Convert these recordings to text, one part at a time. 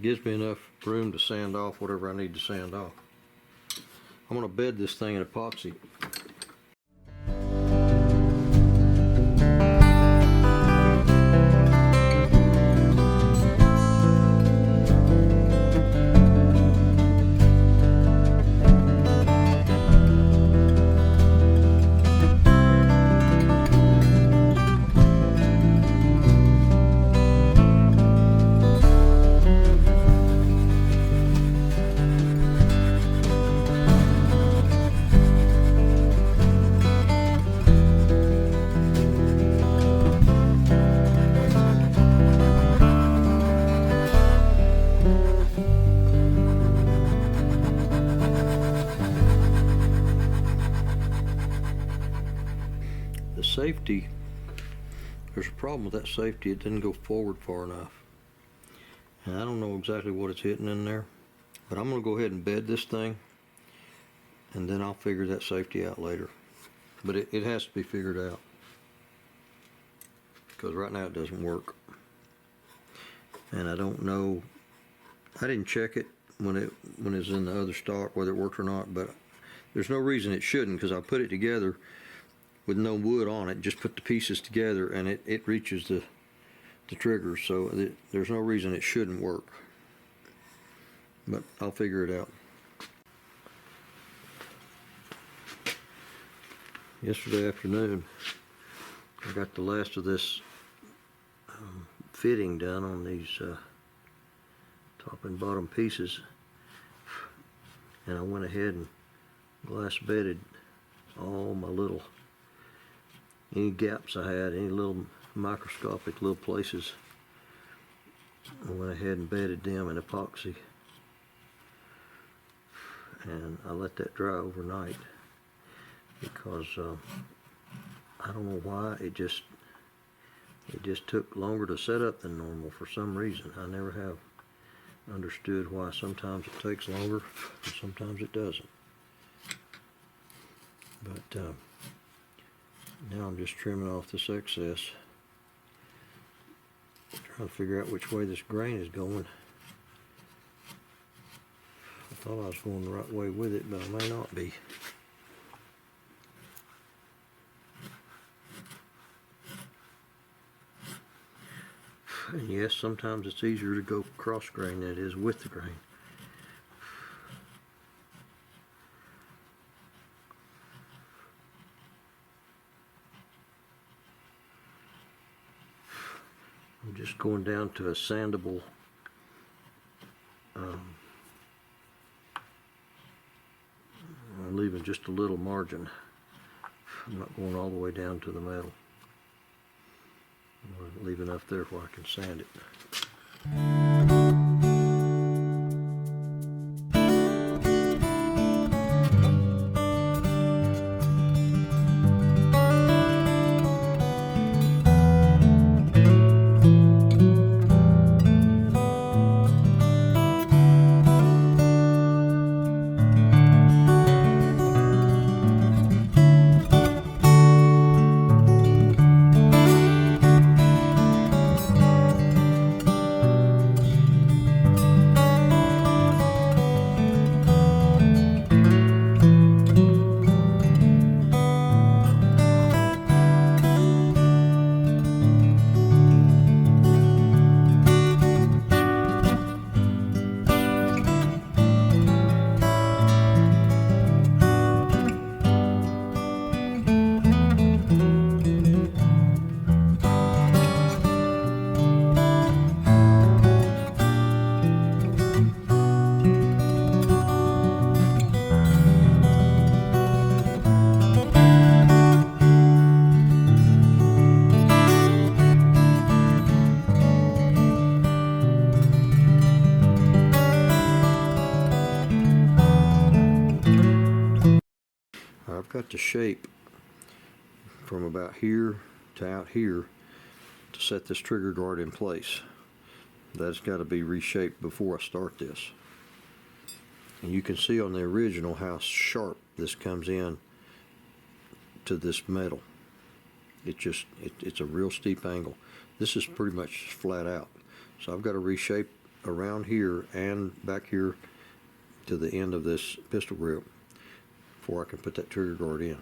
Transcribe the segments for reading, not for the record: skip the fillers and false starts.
It gives me enough room to sand off whatever I need to sand off. I'm going to bed this thing in epoxy. The safety, there's a problem with that safety. It didn't go forward far enough. And I don't know exactly what it's hitting in there, but I'm going to go ahead and bed this thing, and then I'll figure that safety out later. But it has to be figured out, because right now it doesn't work. And I don't know, I didn't check it when it was in the other stock, whether it worked or not, but there's no reason it shouldn't, because I put it together with no wood on it, just put the pieces together, and it reaches the trigger, so there's no reason it shouldn't work. But I'll figure it out. Yesterday afternoon, I got the last of this fitting done on these top and bottom pieces, and I went ahead and glass bedded all my little, any gaps I had, any little microscopic little places. I went ahead and bedded them in epoxy, and I let that dry overnight, because I don't know why it just took longer to set up than normal for some reason. I never have understood why sometimes it takes longer and sometimes it doesn't. But now I'm just trimming off this excess, trying to figure out which way this grain is going. I thought I was going the right way with it, but I may not be. And yes, sometimes it's easier to go cross grain than it is with the grain. I'm just going down to a sandable I'm leaving just a little margin. I'm not going all the way down to the metal. I'm going to leave enough there where I can sand it. I've got the shape from about here to out here to set this trigger guard in place. That's got to be reshaped before I start this. And you can see on the original how sharp this comes in to this metal. It's a real steep angle. This is pretty much flat out. So I've got to reshape around here and back here to the end of this pistol grip before I can put that trigger guard in.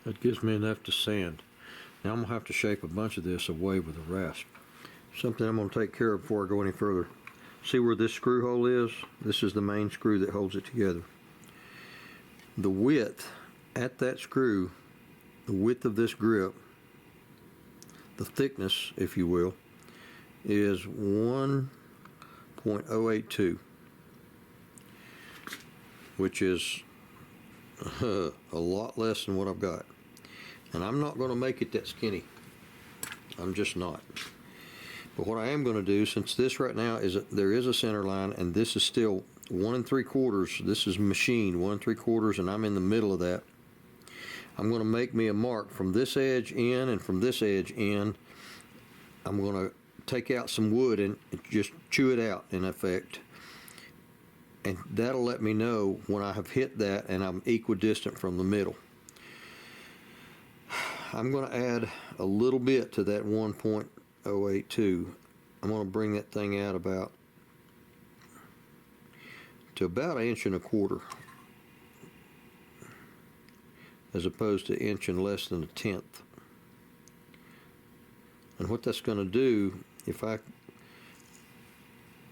That gives me enough to sand. Now I'm going to have to shape a bunch of this away with a rasp. Something I'm going to take care of before I go any further. See where this screw hole is? This is the main screw that holds it together. The width at that screw, the width of this grip, the thickness, if you will, is 1.082, which is a lot less than what I've got. And I'm not going to make it that skinny. I'm just not. But what I am going to do, since this right now there is a center line, and this is still 1 3/4, this is machined 1 3/4, and I'm in the middle of that. I'm going to make me a mark from this edge in and from this edge in. I'm going to take out some wood and just chew it out in effect. And that'll let me know when I have hit that and I'm equidistant from the middle. I'm going to add a little bit to that 1.082. I'm going to bring that thing out to about 1.25 inches, as opposed to 1 inch and less than 1/10. And what that's going to do,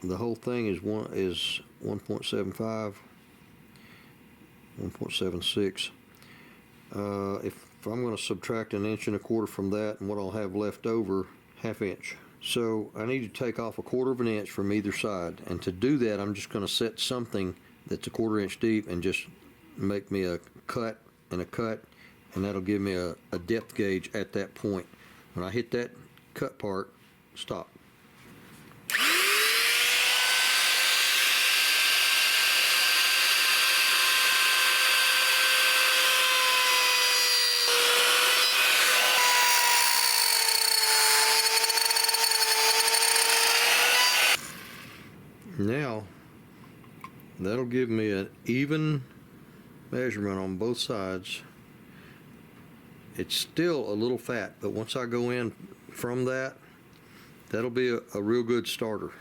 the whole thing is 1.75, 1.76. If I'm going to subtract 1.25 inches from that, and what I'll have left over, 1/2 inch. So I need to take off 1/4 inch from either side. And to do that, I'm just going to set something that's 1/4 inch deep and just make me a cut and a cut, and that'll give me a depth gauge at that point. When I hit that cut part, stop. Now, that'll give me an even measurement on both sides. It's still a little fat, but once I go in from that, that'll be a real good starter.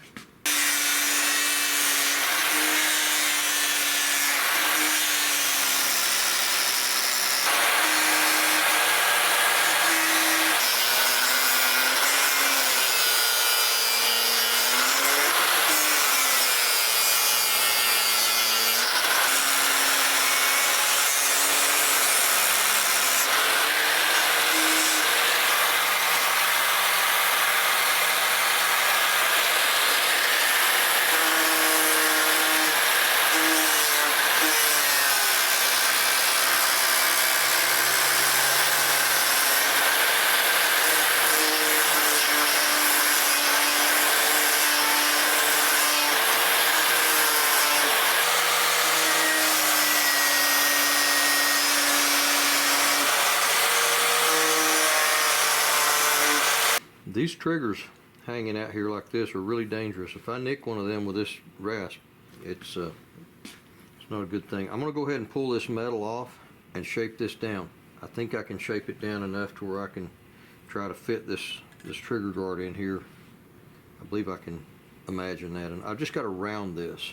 These triggers hanging out here like this are really dangerous. If I nick one of them with this rasp, it's not a good thing. I'm going to go ahead and pull this metal off and shape this down. I think I can shape it down enough to where I can try to fit this trigger guard in here. I believe I can imagine that, and I've just got to round this.